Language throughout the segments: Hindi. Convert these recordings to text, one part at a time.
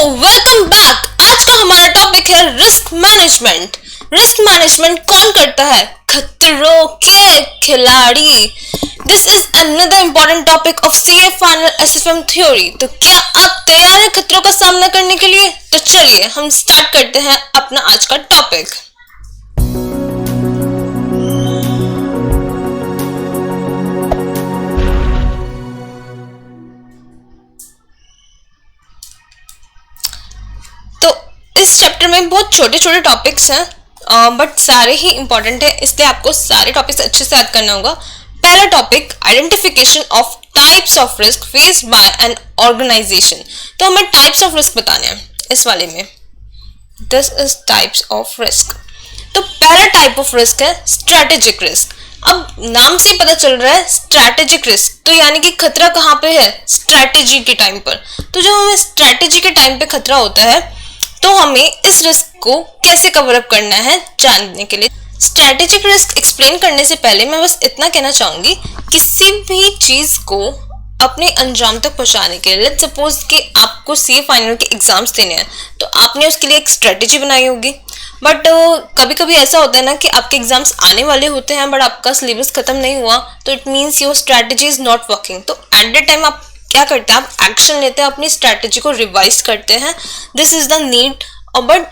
Welcome back. आज का हमारा टॉपिक है रिस्क मैनेजमेंट। रिस्क मैनेजमेंट कौन करता है? खतरों के खिलाड़ी। This is another important topic of CA final SFM theory. तो क्या आप तैयार हैं खतरों का सामना करने के लिए? तो चलिए हम स्टार्ट करते हैं अपना आज का टॉपिक। इस चैप्टर में बहुत छोटे छोटे टॉपिक्स हैं बट सारे ही इंपॉर्टेंट है, इसलिए आपको सारे टॉपिक्स अच्छे से याद करना होगा। पहला topic identification of types of risk faced by an organisation. तो हमें टाइप्स ऑफ रिस्क बताने हैं इस वाले में। This is types of risk. तो पहला टाइप ऑफ रिस्क है स्ट्रेटेजिक रिस्क। अब नाम से ही पता चल रहा है स्ट्रेटेजिक रिस्क, तो यानी कि खतरा कहाँ पे है? स्ट्रेटेजी के टाइम पर। तो जब हमें स्ट्रेटेजी के टाइम पे खतरा होता है तो हमें इस रिस्क को कैसे कवर अप करना है जानने के लिए स्ट्रेटेजिक रिस्क एक्सप्लेन करने से पहले मैं बस इतना कहना चाहूंगी, किसी भी चीज को अपने अंजाम तक पहुंचाने के लिए, सपोज कि आपको सीए फाइनल के एग्जाम्स देने हैं तो आपने उसके लिए एक स्ट्रेटेजी बनाई होगी। बट कभी कभी ऐसा होता है ना कि आपके एग्जाम्स आने वाले होते हैं बट आपका सिलेबस खत्म नहीं हुआ, तो it means your strategy is not working. तो एट द टाइम आप क्या करते हैं? आप एक्शन लेते हैं, अपनी स्ट्रेटेजी को रिवाइज करते हैं। This is the need. और बट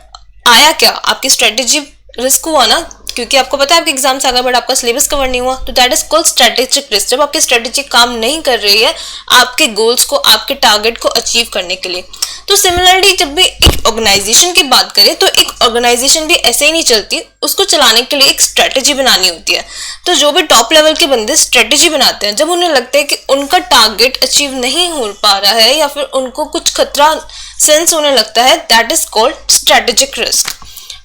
आया क्या? आपकी स्ट्रेटेजी रिस्क हुआ ना, क्योंकि आपको पता है आपके एग्जाम्स आ गए बट आपका सिलेबस कवर नहीं हुआ, तो that is called strategic risk. जब आपकी स्ट्रेटेजी काम नहीं कर रही है आपके गोल्स को, आपके टारगेट को अचीव करने के लिए। तो सिमिलरली जब भी एक ऑर्गेनाइजेशन की बात करें तो एक ऑर्गेनाइजेशन भी ऐसे ही नहीं चलती, उसको चलाने के लिए एक स्ट्रेटेजी बनानी होती है। तो जो भी टॉप लेवल के बंदे स्ट्रेटेजी बनाते हैं, जब उन्हें लगता है कि उनका टारगेट अचीव नहीं हो पा रहा है या फिर उनको कुछ खतरा सेंस होने लगता है, that is called strategic risk.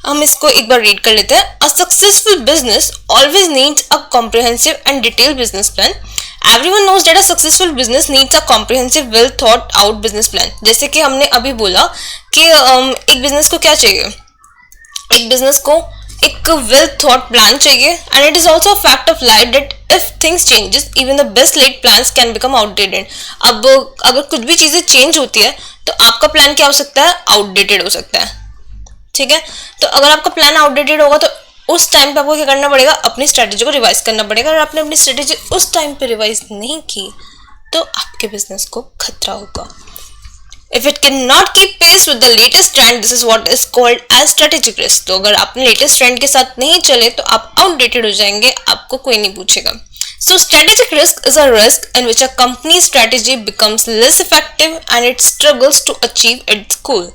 हम इसको एक बार रीड कर लेते हैं। A successful business always needs a comprehensive and detailed business plan. Everyone knows that a successful business needs a comprehensive, well thought out business plan। जैसे कि हमने अभी बोला कि एक बिजनेस को क्या चाहिए? एक बिजनेस को एक well thought plan चाहिए। And it is also a fact of life that if things changes, even the best laid plans can become outdated। अब अगर कुछ भी चीजें चेंज होती है तो आपका प्लान क्या हो सकता है? आउटडेटेड हो सकता है। ठीक है, तो अगर आपका प्लान आउटडेटेड होगा तो उस टाइम पे आपको क्या करना पड़ेगा? अपनी स्ट्रेटेजी को रिवाइज करना पड़ेगा। और आपने अपनी स्ट्रेटेजी उस टाइम पे रिवाइज नहीं की तो आपके बिजनेस को खतरा होगा। If it can not keep pace with the latest trend, this is what is called as strategic risk. तो अगर आपने लेटेस्ट ट्रेंड के साथ नहीं चले तो आप आउटडेटेड हो जाएंगे, आपको कोई नहीं पूछेगा। So strategic risk is a risk in which a company's strategy becomes less effective and it struggles to achieve its goal.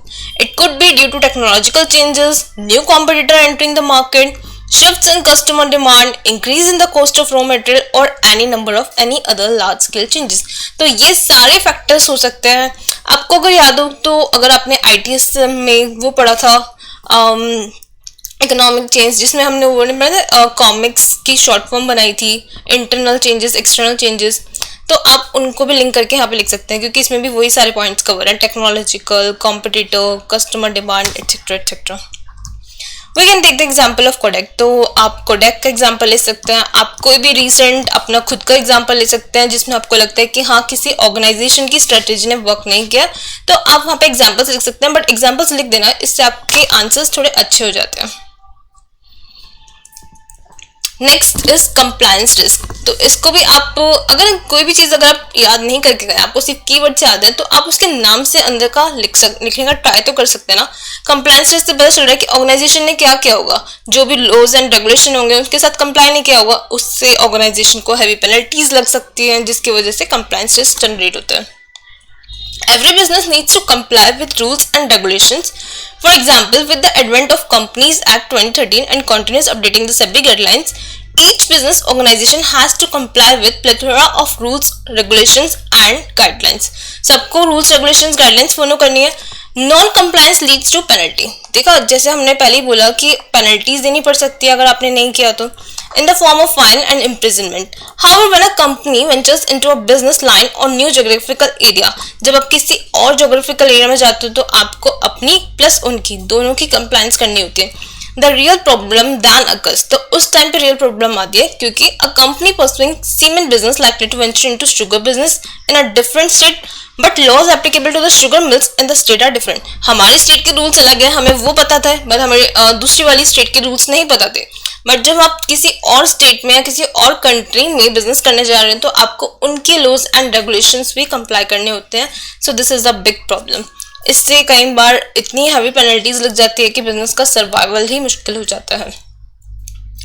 It could be due to technological changes, new competitor entering the market, shifts in customer demand, increase in the cost of raw material or any number of any other large scale changes। तो ये सारे फैक्टर्स हो सकते हैं। आपको अगर याद हो तो अगर आपने ITS में वो पढ़ा था इकोनॉमिक चेंज, जिसमें हमने वो पढ़ा कॉमिक्स की शॉर्ट फॉर्म बनाई थी, इंटरनल चेंजेस, एक्सटर्नल चेंजेस। तो आप उनको भी लिंक करके यहाँ पे लिख सकते हैं क्योंकि इसमें भी वही सारे पॉइंट्स कवर हैं, technological, competitor, customer demand etcetera etcetera. We can take the example of Kodak. तो आप कोडेक का एग्जाम्पल ले सकते हैं। आप कोई भी रिसेंट अपना खुद का एग्जाम्पल ले सकते हैं जिसमें आपको लगता है कि हाँ किसी ऑर्गेनाइजेशन की स्ट्रेटेजी ने वर्क नहीं किया, तो आप वहाँ पे एग्जाम्पल्स लिख सकते हैं। बट एग्जाम्पल्स लिख देना, इससे आपके आंसर्स थोड़े अच्छे हो जाते हैं। Next is compliance risk. तो इसको भी आप अगर कोई भी चीज़ अगर आप याद नहीं करके गए, आपको सिर्फ कीवर्ड से याद है, तो आप उसके नाम से अंदर का लिखने का ट्राई तो कर सकते हैं ना। कंप्लायंस रिस्क से पता चल रहा है कि ऑर्गेनाइजेशन ने क्या किया होगा, जो भी लॉज एंड रेगुलेशन होंगे उनके साथ कंप्लाई नहीं किया होगा, उससे ऑर्गेनाइजेशन को हैवी पेनल्टीज लग सकती हैं, जिसकी वजह से कंप्लायंस रिस्क जनरेट होता है। Every business needs to comply with rules and regulations. For example, with the advent of Companies Act 2013 and continuous updating the SEBI guidelines, each business organization has to comply with plethora of rules, regulations and guidelines. सबको rules, regulations, guidelines फॉलो करनी है। Non compliance leads to penalty. देखा, जैसे हमने पहले ही बोला कि पेनल्टीज देनी पड़ सकती है अगर आपने नहीं किया तो, in the form of fine and imprisonment. However, when a company ventures into a business line or new geographical area, जब आप किसी और geographical area में जाते हो तो आपको अपनी प्लस उनकी दोनों की compliance करनी होती है। The real problem then occurs, तो उस टाइम पे रियल प्रॉब्लम आती है क्योंकि a company pursuing cement business likely to venture into sugar business in a different state, but laws applicable to the sugar mills in the state are different. हमारे स्टेट के रूल्स अलग है, हमें वो पता था, बट हमारे दूसरी वाली स्टेट के रूल्स नहीं पता थे। बट जब आप किसी और स्टेट में या किसी और कंट्री में बिजनेस करने जा रहे हैं तो आपको उनके लॉज एंड रेगुलेशंस भी कंप्लाई करने होते हैं। So this is the big problem. इससे कई बार इतनी हैवी पेनल्टीज लग जाती है कि बिजनेस का सर्वाइवल ही मुश्किल हो जाता है।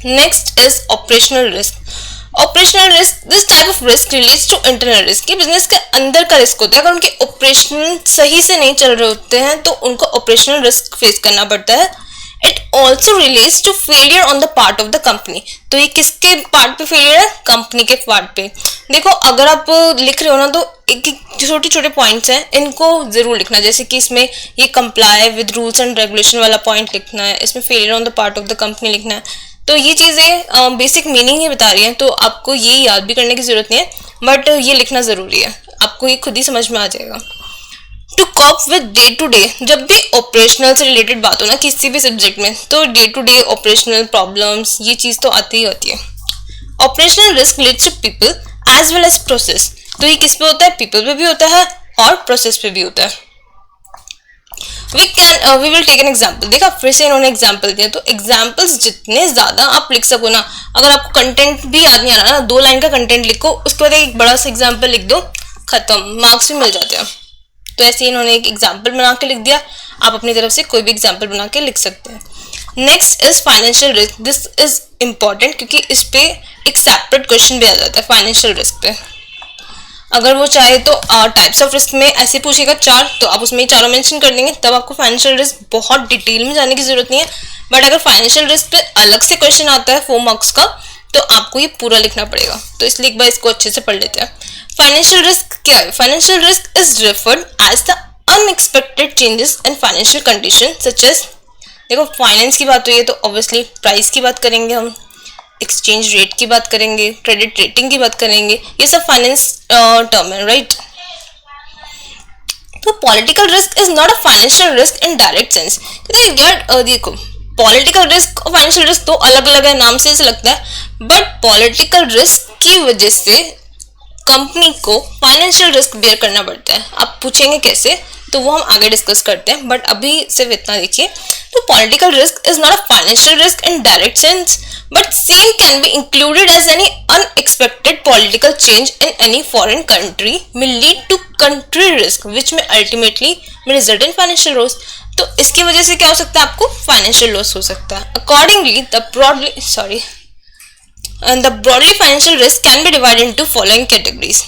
Next is operational risk. Operational risk, this type of risk relates to internal risk. Business के अंदर का रिस्क होता है। अगर उनके ऑपरेशन सही से नहीं चल रहे होते हैं तो उनको ऑपरेशनल रिस्क फेस करना पड़ता है। It also relates to failure on the part of the company. तो ये किसके पार्ट पे फेलियर है? कंपनी के पार्ट पे। देखो, अगर आप लिख रहे हो ना तो एक छोटे छोटे पॉइंट्स हैं, इनको जरूर लिखना। जैसे कि इसमें ये comply with rules and regulation वाला पॉइंट लिखना है, इसमें failure on the part of the company लिखना है। तो ये चीज़ें बेसिक मीनिंग ही बता रही हैं, तो आपको ये याद भी करने की जरूरत नहीं है, बट ये लिखना ज़रूरी है, आपको ये खुद ही समझ में आ जाएगा। To cope with day to day, जब भी ऑपरेशनल से रिलेटेड बात हो ना किसी भी सब्जेक्ट में, तो day to day operational problems ये चीज़ तो आती ही होती है। Operational risk relates to people as well as process. तो ये किस पे होता है? पीपल पे भी होता है और प्रोसेस पे भी होता है। We will take an example. देखा, फिर से इन्होंने एग्जाम्पल दिया, तो एग्जाम्पल्स जितने ज्यादा आप लिख सको ना, अगर आपको कंटेंट भी याद नहीं आ रहा ना, 2 लाइन का कंटेंट लिखो, उसके बाद एक बड़ा सा एग्जाम्पल लिख दो, खत्म, मार्क्स भी मिल जाते हैं। तो ऐसे ही इन्होंने एक एग्जाम्पल बना के लिख दिया, आप अपनी तरफ से कोई भी एग्जाम्पल बना के लिख सकते हैं। Next is financial risk. This is important क्योंकि इस पे एक सेपरेट क्वेश्चन भी आ जाता है फाइनेंशियल रिस्क पे। अगर वो चाहे तो टाइप्स ऑफ रिस्क में ऐसे पूछेगा 4, तो आप उसमें चारों मेंशन कर देंगे, तब आपको फाइनेंशियल रिस्क बहुत डिटेल में जाने की जरूरत नहीं है। बट अगर फाइनेंशियल रिस्क पे अलग से क्वेश्चन आता है 4 मार्क्स का, तो आपको ये पूरा लिखना पड़ेगा। तो इसलिए एक बार इसको अच्छे से पढ़ लेते हैं। फाइनेंशियल रिस्क क्या है? Financial risk is referred as the unexpected changes in financial condition such as, देखो फाइनेंस की बात हुई है तो ऑब्वियसली प्राइस की बात करेंगे हम, एक्सचेंज रेट की बात करेंगे, क्रेडिट रेटिंग की बात करेंगे, ये सब फाइनेंस टर्म है, राइट। तो political risk is not a financial risk in direct sense. यार देखो, पॉलिटिकल रिस्क और फाइनेंशियल रिस्क तो अलग अलग है, नाम से ऐसा लगता है, बट पॉलिटिकल रिस्क की वजह से कंपनी को फाइनेंशियल रिस्क बेयर करना पड़ता है। आप पूछेंगे कैसे, तो वो हम आगे डिस्कस करते हैं, बट अभी सिर्फ इतना देखिए। तो political risk is not a financial risk in direct sense, but same can be included as any unexpected political change in any foreign country may lead to country risk which may ultimately may result in financial loss। तो इसकी वजह से क्या हो सकता है? आपको फाइनेंशियल लॉस हो सकता है। Accordingly, the broadly financial risk can be divided into following categories।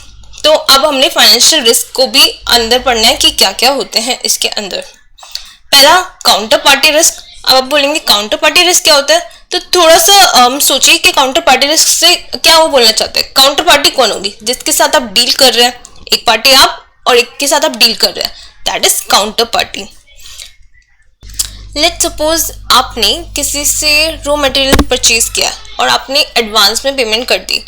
तो अब हमने फाइनेंशियल रिस्क को भी अंदर पढ़ना है कि क्या क्या होते हैं इसके अंदर। पहला, काउंटर पार्टी रिस्क। अब आप बोलेंगे काउंटर पार्टी रिस्क क्या होता है, तो थोड़ा सा सोचिए कि काउंटर पार्टी रिस्क से क्या वो बोलना चाहते हैं। काउंटर पार्टी कौन होगी? जिसके साथ आप डील कर रहे हैं, एक पार्टी आप और एक के साथ आप डील कर रहे हैं, that is counter party. Let's suppose आपने किसी से रॉ मटेरियल परचेज किया और आपने एडवांस में पेमेंट कर दी।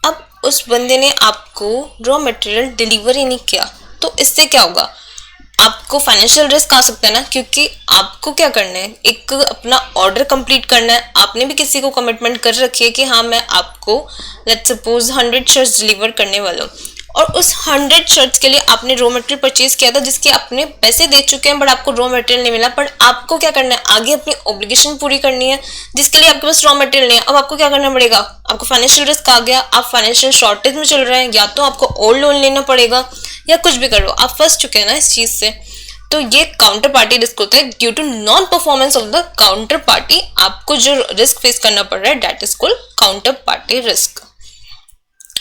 अब उस बंदे ने आपको रॉ मटेरियल डिलीवर ही नहीं किया, तो इससे क्या होगा? आपको फाइनेंशियल रिस्क आ सकता है ना, क्योंकि आपको क्या करना है, एक अपना ऑर्डर कंप्लीट करना है। आपने भी किसी को कमिटमेंट कर रखी है कि हाँ मैं आपको लेट्स सपोज 100 शर्ट्स डिलीवर करने वाला हूँ, और उस 100 शर्ट्स के लिए आपने रॉ मटेरियल परचेज किया था जिसके आपने पैसे दे चुके हैं, बट आपको रॉ मटेरियल नहीं मिला। पर आपको क्या करना है, आगे अपनी ऑब्लिगेशन पूरी करनी है जिसके लिए आपके पास रॉ मटेरियल नहीं है। अब आपको क्या करना पड़ेगा? आपको फाइनेंशियल रिस्क आ गया, आप फाइनेंशियल शॉर्टेज में चल रहे हैं, या तो आपको और लोन लेना पड़ेगा या कुछ भी करो, आप फंस चुके हैं ना इस चीज से। तो ये काउंटर पार्टी रिस्क होता है। Due to non performance of the counter party आपको जो रिस्क फेस करना पड़ रहा है, that is called counter party risk.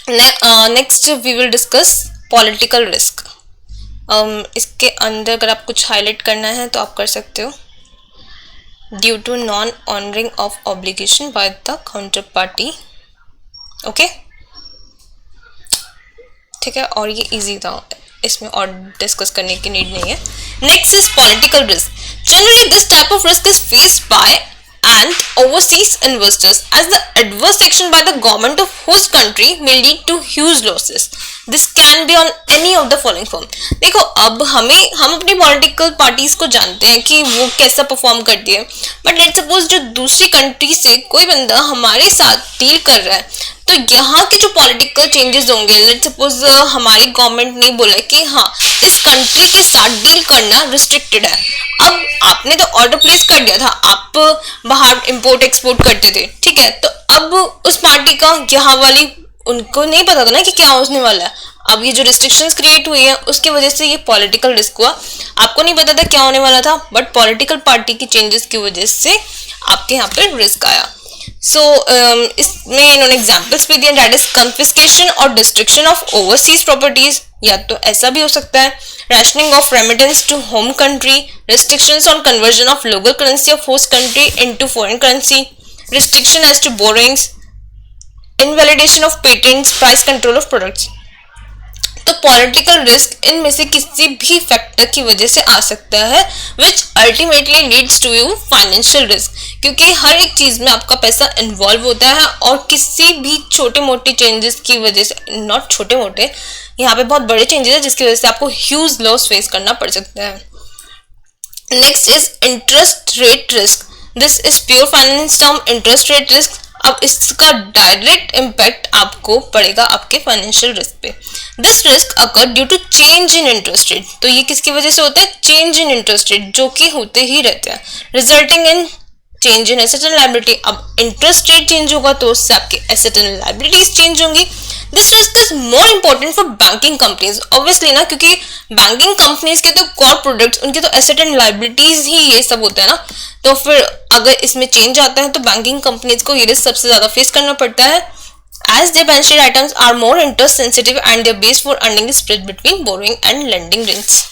Next we will discuss political risk. इसके अंदर अगर आप कुछ हाईलाइट करना है तो आप कर सकते हो। Due to non honouring of obligation by the counter party, okay, ठीक है। और ये इजी था, इसमें और डिस्कस करने की नीड नहीं है। Next is political risk. Generally this type of risk is faced by and overseas investors as the adverse action by the government of host country may lead to huge losses। This can be on any of the following form. देखो अब हम अपनी पॉलिटिकल पार्टीज को जानते हैं कि वो कैसा परफॉर्म करती है, बट लेट्स सपोज जो दूसरी कंट्री से कोई बंदा हमारे साथ डील कर रहा है, तो यहाँ के जो पॉलिटिकल चेंजेस होंगे, लेट्स सपोज हमारी गवर्नमेंट ने बोला कि हाँ इस कंट्री के साथ डील करना रिस्ट्रिक्टेड है। अब आपने तो ऑर्डर प्लेस कर दिया था, आप बाहर इंपोर्ट एक्सपोर्ट करते थे, ठीक है, तो अब उस पार्टी का यहाँ वाली उनको नहीं पता था ना कि क्या होने वाला है। अब ये जो रिस्ट्रिक्शंस क्रिएट हुई है उसकी वजह से ये पॉलिटिकल रिस्क हुआ। आपको नहीं पता था क्या होने वाला था, बट पॉलिटिकल पार्टी की चेंजेस की वजह से आपके यहाँ पे रिस्क आया। सो इसमें इन्होंने एग्जाम्पल्स भी दिए, दैट इज कन्फिस्केशन और डिस्ट्रिक्शन ऑफ ओवरसीज प्रॉपर्टीज, या तो ऐसा भी हो सकता है, rationing of remittance to home country, restrictions on conversion of local currency of host country into foreign currency, restriction as to borrowings, invalidation of patents, price control of products। तो पॉलिटिकल रिस्क इनमें से किसी भी फैक्टर की वजह से आ सकता है, which ultimately leads to you financial risk, क्योंकि हर एक चीज में आपका पैसा इन्वॉल्व होता है और किसी भी छोटे मोटे चेंजेस की वजह से, नॉट छोटे मोटे, यहाँ पे बहुत बड़े चेंजेस है जिसकी वजह से आपको ह्यूज लॉस फेस करना पड़ सकता है। Next is interest rate risk. This is pure finance term, interest rate risk. अब इसका डायरेक्ट इम्पैक्ट आपको पड़ेगा आपके फाइनेंशियल रिस्क पे। This risk occur due to change in interest rate. तो ये किसकी वजह से होता है? चेंज इन इंटरेस्ट रेट, जो कि होते ही रहते हैं, resulting in change in asset and liability. अब इंटरेस्ट रेट चेंज होगा तो उससे आपके एसेट एंड लायबिलिटीज चेंज होंगी। This risk is more important for banking companies, obviously ना, क्योंकि बैंकिंग कंपनीज के तो कोर प्रोडक्ट्स, उनके तो एसेट एंड लायबिलिटीज ही ये सब होता है ना, तो फिर अगर इसमें चेंज आता है तो बैंकिंग कंपनीज को ये रिस्क सबसे ज्यादा फेस करना पड़ता है, as their balance sheet items are more interest sensitive and their base for earning is spread between borrowing and lending rates.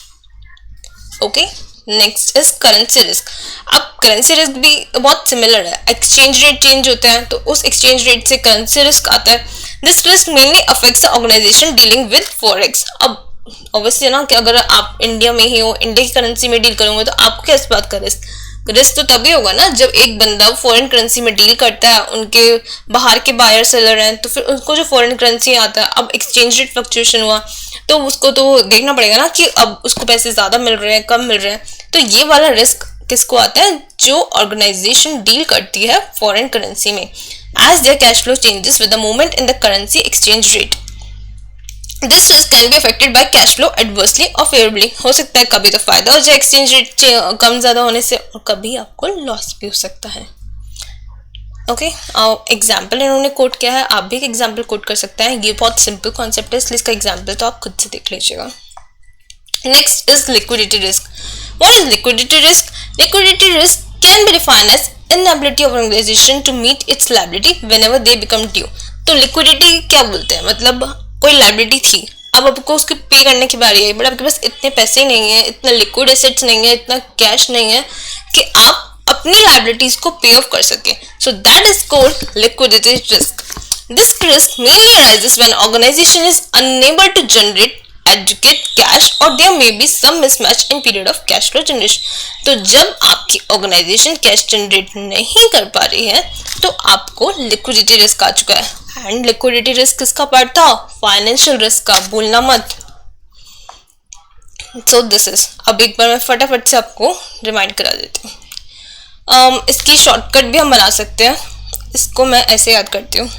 Okay, next is currency risk. अब करेंसी रिस्क भी बहुत सिमिलर है, एक्सचेंज रेट चेंज होता है तो उस एक्सचेंज रेट से करेंसी रिस्क आता है। This risk mainly affects the organisation dealing with forex. अब ऑब्वियसली ना कि अगर आप इंडिया में ही हो, इंडिया की करेंसी में डील करोगे तो आपको किस बात का रिस्क? रिस्क तो तभी होगा ना जब एक बंदा फॉरेन करेंसी में डील करता है, उनके बाहर के बायर सेलर हैं, तो फिर उसको जो फॉरेन करेंसी आता है, अब एक्सचेंज रेट फ्लक्चुएशन हुआ तो उसको तो देखना पड़ेगा ना कि अब उसको पैसे ज्यादा मिल रहे हैं, कम मिल रहे हैं। तो ये वाला रिस्क किसको आता है? जो ऑर्गेनाइजेशन डील करती है फॉरेन करेंसी में, as their cash flow changes with the movement in the currency exchange rate. This risk can be affected by cash flow adversely और फेवरेबली। हो सकता है कभी तो फायदा हो जाए एक्सचेंज रेट कम ज्यादा होने से, और कभी आपको लॉस भी हो सकता है। ओके, एग्जाम्पल इन्होंने कोट किया है, आप भी एक एग्जाम्पल कोट कर सकते हैं। ये बहुत सिंपल कॉन्सेप्ट है, इसलिए इसका एग्जाम्पल तो आप खुद से देख लीजिएगा। Next is liquidity risk. What is liquidity risk? Liquidity risk can be defined as inability of organization to meet its liability whenever they become due। तो लिक्विडिटी क्या बोलते हैं? मतलब कोई लाइबिलिटी थी, अब आपको उसको पे करने की बारी आई, बट आपके पास इतने पैसे नहीं है, इतना लिक्विड एसेट्स नहीं है, इतना कैश नहीं है कि आप अपनी लाइबिलिटीज को पे ऑफ कर सके। So that is called liquidity risk. This risk mainly arises when organization is unable to generate adequate cash or there may be some mismatch in period of cash flow generation। तो जब आपकी ऑर्गेनाइजेशन कैश जनरेट नहीं कर पा रही है तो आपको लिक्विडिटी रिस्क आ चुका है। एंड लिक्विडिटी रिस्क किसका पार्ट था? फाइनेंशियल रिस्क का, भूलना मत। सो दिस इज, अब एक बार मैं फटाफट से आपको रिमाइंड करा देती हूँ। इसकी शॉर्टकट भी हम बना सकते हैं, इसको मैं ऐसे याद करती हूँ।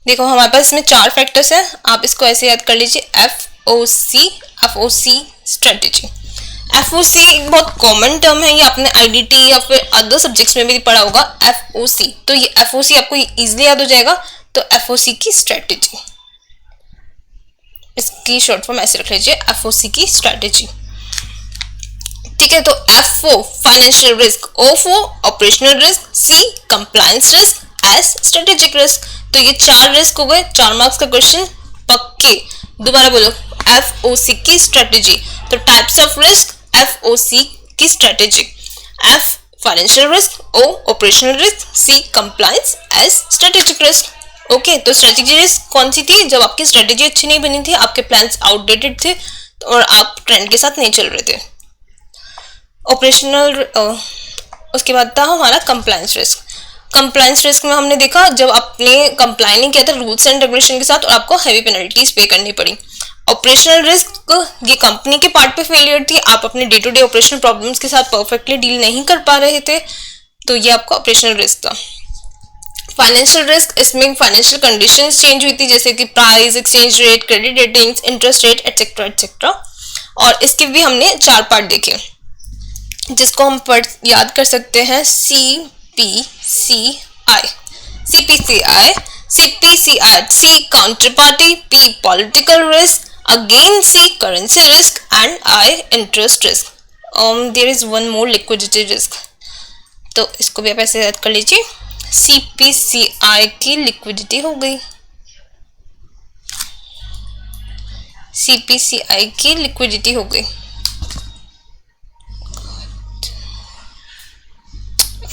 देखो हमारे पास इसमें 4 फैक्टर्स हैं, आप इसको ऐसे याद कर लीजिए, FOC स्ट्रेटेजी। FOC एक बहुत कॉमन टर्म है, ये आपने IDT या फिर अदर सब्जेक्ट्स में भी पढ़ा होगा FOC, तो ये FOC आपको इजीली याद हो जाएगा। तो FOC की स्ट्रेटेजी, इसकी शॉर्ट फॉर्म ऐसे रख लीजिए, FOC की स्ट्रेटेजी। ठीक है, तो F financial risk, O operational risk, C compliance risk, S strategic risk. तो ये 4 रिस्क हो गए, 4 मार्क्स का क्वेश्चन पक्के। दोबारा बोलो, FOC की स्ट्रेटेजी। तो टाइप्स ऑफ रिस्क, FOC की strategic, F financial risk, O operational risk, C compliance, S strategic risk. Okay, तो स्ट्रेटेजिक रिस्क कौन सी थी? जब आपकी स्ट्रेटेजी अच्छी नहीं बनी थी, आपके प्लान्स आउटडेटेड थे और आप ट्रेंड के साथ नहीं चल रहे थे। ऑपरेशनल, उसके बाद था हमारा कंप्लायंस रिस्क। कंप्लायंस रिस्क में हमने देखा जब आपने कंप्लाई नहीं किया था रूल्स एंड रेगुलेशन के साथ और आपको हैवी पेनल्टीज पे करनी पड़ी। ऑपरेशनल रिस्क, ये कंपनी के पार्ट पे फेलियर थी, आप अपने day to day operational problems के साथ परफेक्टली डील नहीं कर पा रहे थे, तो ये आपका ऑपरेशनल रिस्क था। फाइनेंशियल रिस्क, इसमें फाइनेंशियल कंडीशंस चेंज हुई थी जैसे कि price, exchange rate, credit ratings, interest rate etcetera etcetera, और इसके भी हमने 4 पार्ट देखे जिसको हम याद कर सकते हैं। CPCI, C counter party, P political risk, again C currency risk and I interest risk. There is one more liquidity risk, तो इसको भी आप ऐसे याद कर लीजिए। CPCI की लिक्विडिटी हो गई, CPCI की लिक्विडिटी हो गई,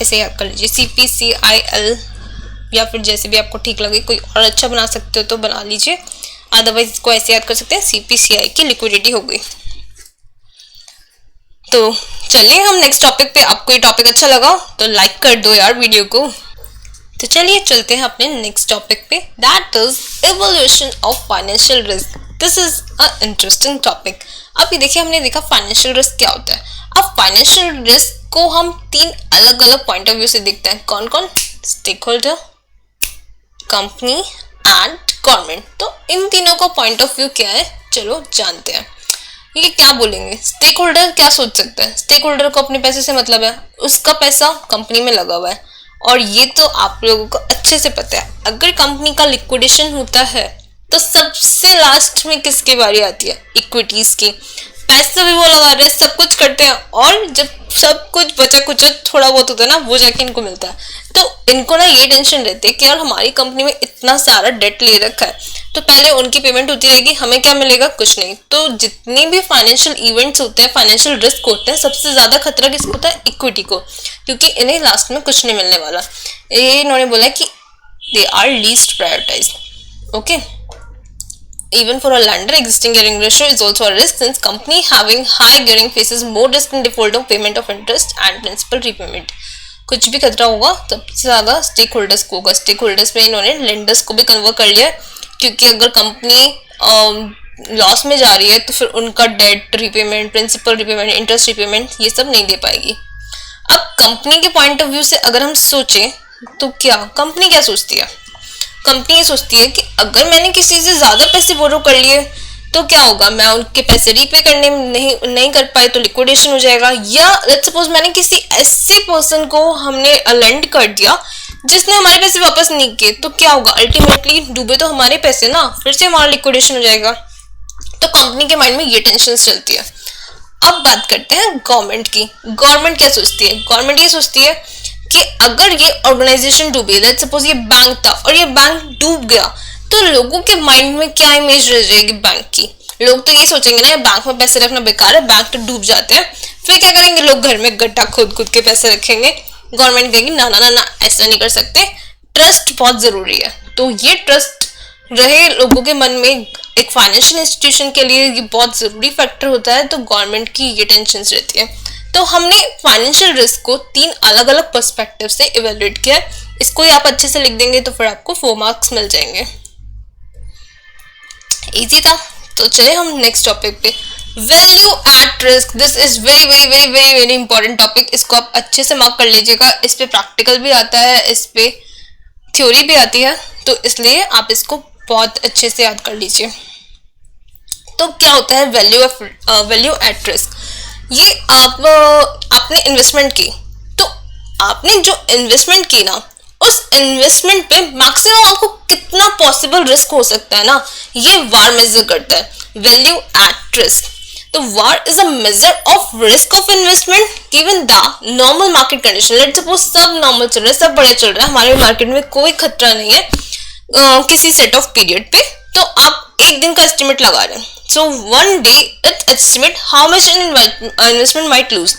ऐसे याद कर लीजिए CPCIL, या फिर जैसे भी आपको ठीक लगे, कोई और अच्छा बना सकते हो तो बना लीजिए, अदरवाइज इसको ऐसे याद कर सकते हैं CPCI की लिक्विडिटी हो गई। तो चलिए हम नेक्स्ट टॉपिक पे, आपको ये टॉपिक अच्छा लगा तो लाइक कर दो यार वीडियो को। तो चलिए चलते हैं अपने नेक्स्ट टॉपिक पे, that is evolution of financial risk. This is a interesting topic. अब ये देखिए, हमने देखा फाइनेंशियल रिस्क क्या होता है। अब फाइनेंशियल रिस्क को हम 3 अलग अलग पॉइंट ऑफ व्यू से देखते हैं। कौन कौन? Stakeholder, company and government. तो इन तीनों का पॉइंट ऑफ व्यू क्या है, चलो जानते हैं। ये क्या बोलेंगे? स्टेक होल्डर क्या सोच सकता है? स्टेक होल्डर को अपने पैसे से मतलब है, उसका पैसा कंपनी में लगा हुआ है, और ये तो आप लोगों को अच्छे से पता है, अगर कंपनी का लिक्विडेशन होता है तो सबसे लास्ट में किसकी बारी आती है? इक्विटीज की। पैसा भी वो लगा रहे, सब कुछ करते हैं, और जब सब कुछ बचा कुछ थोड़ा बहुत होता है ना, वो जाके इनको मिलता है। तो इनको ना ये टेंशन रहती है कि यार हमारी कंपनी में इतना सारा डेट ले रखा है, तो पहले उनकी पेमेंट होती रहेगी, हमें क्या मिलेगा? कुछ नहीं। तो जितने भी फाइनेंशियल इवेंट्स होते हैं, फाइनेंशियल रिस्क होते हैं, सबसे ज्यादा खतरा किसको होता है? इक्विटी को, क्योंकि इन्हें लास्ट में कुछ नहीं मिलने वाला। ये इन्होंने बोला कि they are least prioritised. Okay, even for a lender, existing gearing ratio is also a risk, since company having high gearing faces more risk in default of payment of interest and principal repayment। कुछ भी खतरा होगा सबसे ज्यादा स्टेक होल्डर्स को होगा। स्टेक होल्डर्स में इन्होंने लेंडर्स को भी कन्वर्ट कर लिया, क्योंकि अगर कंपनी लॉस में जा रही है तो फिर उनका debt repayment, principal repayment, interest repayment ये सब नहीं दे पाएगी। अब कंपनी के पॉइंट ऑफ व्यू से अगर हम सोचें तो क्या कंपनी क्या सोचती है? कंपनी ये सोचती है कि अगर मैंने किसी से ज्यादा पैसे बोरो कर लिए तो क्या होगा? मैं उनके पैसे रीपे करने नहीं कर पाए तो लिक्विडेशन हो जाएगा। या लेट्स सपोज मैंने किसी ऐसे पर्सन को हमने लेंड कर दिया जिसने हमारे पैसे वापस नहीं किए, तो क्या होगा? अल्टीमेटली डूबे तो हमारे पैसे ना, फिर से हमारा लिक्विडेशन हो जाएगा। तो कंपनी के माइंड में ये टेंशन चलती है। अब बात करते हैं गवर्नमेंट की। गवर्नमेंट क्या सोचती है? गवर्नमेंट ये सोचती है कि अगर ये ऑर्गेनाइजेशन डूबी, लेट्स सपोज ये बैंक था और ये बैंक डूब गया, तो लोगों के माइंड में क्या इमेज रह जाएगी बैंक की? लोग तो ये सोचेंगे ना, बैंक में पैसे रखना बेकार है, बैंक तो डूब जाते हैं। फिर क्या करेंगे? लोग घर में गड्ढा खोद के पैसे रखेंगे। गवर्नमेंट कहेगी ना ना ना ना, ऐसा नहीं कर सकते, ट्रस्ट बहुत जरूरी है। तो ये ट्रस्ट रहे लोगों के मन में, एक फाइनेंशियल इंस्टीट्यूशन के लिए ये बहुत जरूरी फैक्टर होता है। तो गवर्नमेंट की ये टेंशन रहती है। तो हमने फाइनेंशियल रिस्क को 3 अलग अलग पर्सपेक्टिव से इवेल्युएट किया है। इसको आप अच्छे से लिख देंगे तो फिर आपको 4 मार्क्स मिल जाएंगे। इजी था। तो चले हम नेक्स्ट टॉपिक पे, value at risk. This is very very very very very important topic. इसको आप अच्छे से मार्क कर लीजिएगा। इस पे प्रैक्टिकल भी आता है, इस पे थ्योरी भी आती है, तो इसलिए आप इसको बहुत अच्छे से याद कर लीजिए। तो क्या होता है वैल्यू एट रिस्क? ये आपने इन्वेस्टमेंट की, तो आपने जो इन्वेस्टमेंट की ना, उस इन्वेस्टमेंट पे मैक्सिमम आपको कितना पॉसिबल रिस्क हो सकता है ना, ये वार मेजर करता है, वैल्यू एट रिस्क। तो VaR is a measure of risk of investment given the normal market condition. Let's suppose सब नॉर्मल चल रहा है, सब बढ़िया चल रहा है, हमारे मार्केट में कोई खतरा नहीं है किसी सेट ऑफ पीरियड पे, तो आप एक दिन का एस्टिमेट लगा रहे हैं। So one day it estimate how much an investment might lose.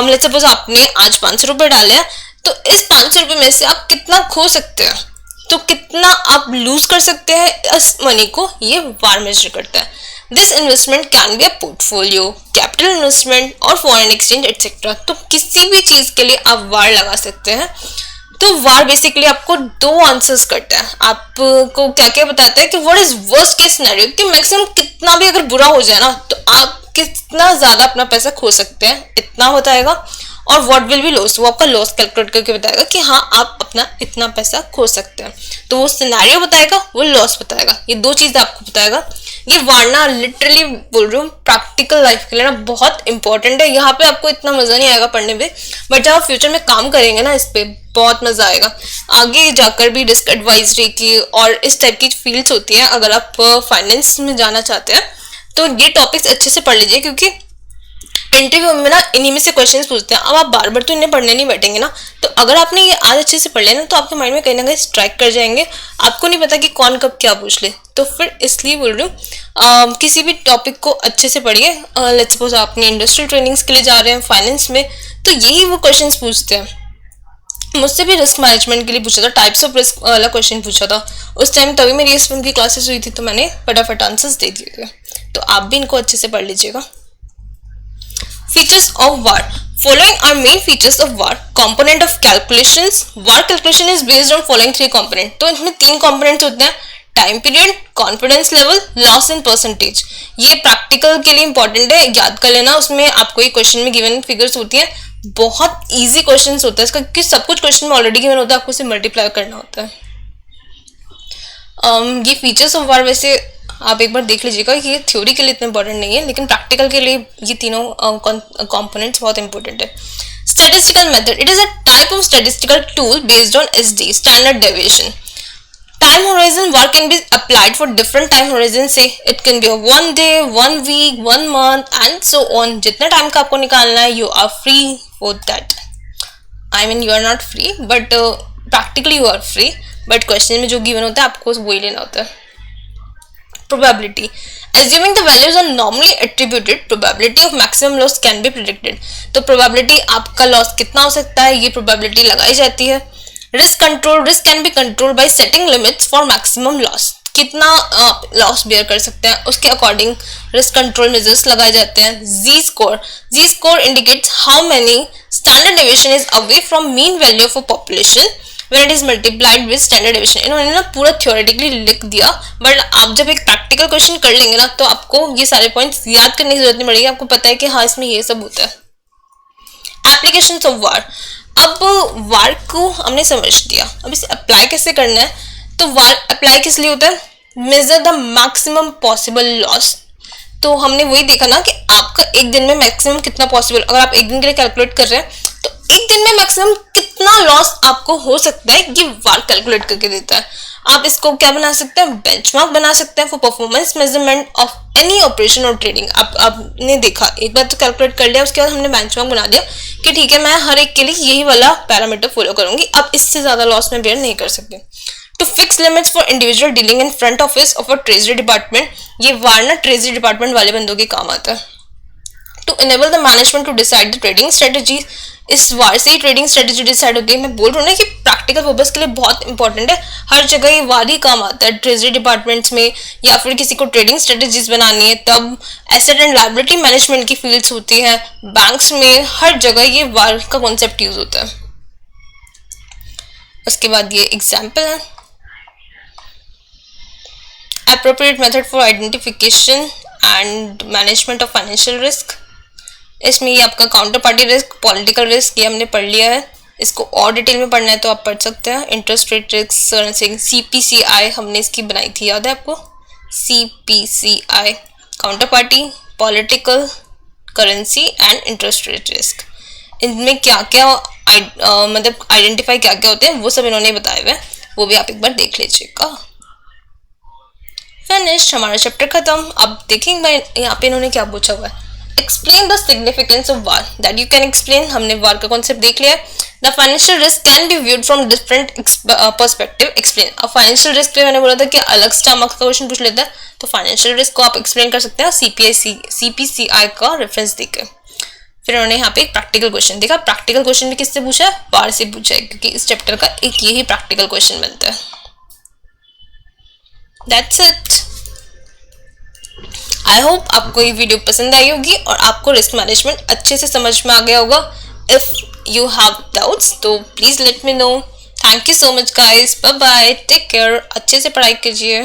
Let's suppose आपने आज 500 रुपए डाले हैं, तो इस 500 रुपए में से आप कितना खो सकते हैं, तो कितना आप लूज कर सकते हैं इस मनी को, ये वार मेजर करता है। This investment can be a portfolio, capital investment और फॉरेन एक्सचेंज एटसेट्रा। तो किसी भी चीज के लिए आप वार लगा सकते हैं। तो वार बेसिकली आपको दो आंसर्स करता है, आपको क्या क्या बताता है कि what is worst case scenario, कि मैक्सिमम कितना भी अगर बुरा हो जाए ना तो आप कितना ज्यादा अपना पैसा खो सकते हैं, इतना बताएगा। और व्हाट विल बी लॉस, वो आपका लॉस कैलकुलेट करके बताएगा कि हाँ आप अपना इतना पैसा खो सकते हैं। तो वो सिनेरियो बताएगा, वो लॉस बताएगा, ये दो चीज आपको बताएगा। ये वारना लिटरली बोल रही हूँ प्रैक्टिकल लाइफ के लिए ना बहुत इंपॉर्टेंट है। यहाँ पे आपको इतना मजा नहीं आएगा पढ़ने में, बट जब आप फ्यूचर में काम करेंगे ना इस पे बहुत मजा आएगा। आगे जाकर भी रिस्क एडवाइजरी की और इस टाइप की फील्ड्स होती हैं, अगर आप फाइनेंस में जाना चाहते हैं तो ये टॉपिक्स अच्छे से पढ़ लीजिए, क्योंकि इंटरव्यू में ना इन्हीं में से क्वेश्चंस पूछते हैं। अब आप बार बार तो इन्हें पढ़ने नहीं बैठेंगे ना, तो अगर आपने ये आज अच्छे से पढ़ लिया ना तो आपके माइंड में कहीं ना कहीं स्ट्राइक कर जाएंगे, आपको नहीं पता कि कौन कब क्या पूछ ले। तो फिर इसलिए बोल रही हूँ किसी भी टॉपिक को अच्छे से पढ़िए। लेट्स सपोज आपने इंडस्ट्रियल ट्रेनिंग्स के लिए जा रहे हैं फाइनेंस में, तो यही वो क्वेश्चन पूछते हैं। मुझसे भी रिस्क मैनेजमेंट के लिए पूछा था, टाइप्स ऑफ रिस्क वाला क्वेश्चन पूछा था उस टाइम, तभी मेरी इस फिल्म की क्लासेस हुई थी तो मैंने फटाफट आंसर्स दे दिए थे। तो आप भी इनको अच्छे से पढ़ लीजिएगा। Features of VAR. Following are main features of VAR. Component of calculations. VAR calculation is based on following three component. तो इसमें तीन components होते हैं, time period, confidence level, loss in percentage. ये प्रैक्टिकल के लिए इंपॉर्टेंट है, याद कर लेना। उसमें आपको एक क्वेश्चन में गिवन फिगर्स होती हैं, बहुत इजी क्वेश्चंस होता है इसका, क्योंकि सब कुछ क्वेश्चन में ऑलरेडी गिवन होता है, आपको इसे मल्टीप्लाई करना होता है। ये फीचर्स ऑफ वार वैसे आप एक बार देख लीजिएगा, ये थ्योरी के लिए इतना इंपॉर्टेंट नहीं है, लेकिन प्रैक्टिकल के लिए ये तीनों कंपोनेंट्स बहुत इंपॉर्टेंट है। Statistical method, it is a type of statistical tool based on SD, standard deviation. Time horizon, VaR can be applied for different time horizon, say it can be 1 day, 1 week, 1 month and so on. जितना टाइम का आपको निकालना है, you are free for that. I mean you are not free but practically you are free, but question में जो गिवन होता है आपको वही लेना होता है। Probability. Assuming the values are normally attributed, probability of maximum loss can be predicted. तो probability आपका loss कितना हो सकता है, ये probability लगाई जाती है। Risk control, risk can be controlled by setting limits for maximum loss. कितना लॉस बेयर कर सकते हैं उसके अकॉर्डिंग रिस्क कंट्रोल मेजर्स लगाए जाते हैं। Z score indicates how many standard deviation is away from mean value of a population when it is multiplied with standard deviation। इन्होंने ना पूरा थ्योरेटिकली लिख दिया, बट आप जब एक प्रैक्टिकल क्वेश्चन कर लेंगे ना तो आपको ये सारे पॉइंट्स याद करने की जरूरत नहीं पड़ेगी, आपको पता है कि हाँ इसमें ये सब होता है। एप्लीकेशंस ऑफ वार, अब वार को हमने समझ दिया, अब इसे अप्लाई कैसे करना है। तो वार अप्लाई किस लिए होता है, measure the maximum possible loss. तो हमने वही देखा ना कि आपका एक दिन में मैक्सिमम कितना पॉसिबल, अगर आप एक दिन के लिए कैलकुलेट कर रहे हैं तो एक दिन में मैक्सिमम कितना लॉस आपको हो सकता है, ये वार कैलकुलेट करके देता है। आप इसको क्या बना सकते हैं, बेंचमार्क बना सकते हैं for performance measurement of any operation और ट्रेडिंग। आपने देखा, एक बार तो कैलकुलेट कर लिया, उसके बाद हमने बेंचमार्क बना दिया कि ठीक है मैं हर एक के लिए यही वाला पैरामीटर फॉलो करूंगी, अब इससे ज्यादा लॉस में बेयर नहीं कर सकते। To fix limits for individual dealing in front office of a treasury department, ये वार ना ट्रेजरी डिपार्टमेंट वाले बंदों के काम आता है। To enable the management to decide the trading strategy, इस वार से ही ट्रेडिंग स्ट्रेटेजी डिसाइड होती है। मैं बोल रहा हूँ ना कि प्रैक्टिकल पर्पस के लिए बहुत इंपॉर्टेंट है, हर जगह ये वार ही काम आता है। ट्रेजरी डिपार्टमेंट्स में या फिर किसी को ट्रेडिंग स्ट्रेटेजीज बनानी है तब, एसेट एंड लायबिलिटी मैनेजमेंट की फील्ड्स होती है, बैंक्स में, हर जगह ये वार का कॉन्सेप्ट यूज होता है। उसके बाद ये एग्जाम्पल है, appropriate method for identification and management of financial risk। इसमें ये आपका counter party risk, political risk, ये हमने पढ़ लिया है। इसको और डिटेल में पढ़ना है तो आप पढ़ सकते हैं। इंटरेस्ट रेट रिस्क, CPCI हमने इसकी बनाई थी, याद है आपको, CPCI, counter party, political, currency and interest rate risk. इनमें क्या क्या मतलब आइडेंटिफाई क्या क्या होते हैं वो सब इन्होंने बताए हुए हैं, वो भी आप एक बार देख लीजिएगा। फिनिश्ड, हमारा चैप्टर खत्म। अब देखेंगे यहाँ पे इन्होंने क्या पूछा हुआ है, explain the significance of war, that you can explain. हमने वार का कॉन्सेप्ट देख लिया। The financial risk can B viewed from different perspective, explain. अब फाइनेंशियल रिस्क पे मैंने बोला था कि अलग स्टार मार्क्स का क्वेश्चन पूछ लेता है, तो फाइनेंशियल रिस्क को आप एक्सप्लेन कर सकते हैं CPCI का रेफरेंस देकर। फिर उन्होंने यहाँ पे एक प्रैक्टिकल क्वेश्चन देखा। प्रैक्टिकल क्वेश्चन भी किससे पूछा है, वार से पूछा है, क्योंकि इस चैप्टर का एक यही प्रैक्टिकल क्वेश्चन बनता है। That's it. आई होप आपको ये वीडियो पसंद आई होगी और आपको रिस्क मैनेजमेंट अच्छे से समझ में आ गया होगा। इफ यू हैव डाउट्स तो please let me know. Thank you so much guys, bye bye, take care, अच्छे से पढ़ाई कीजिए।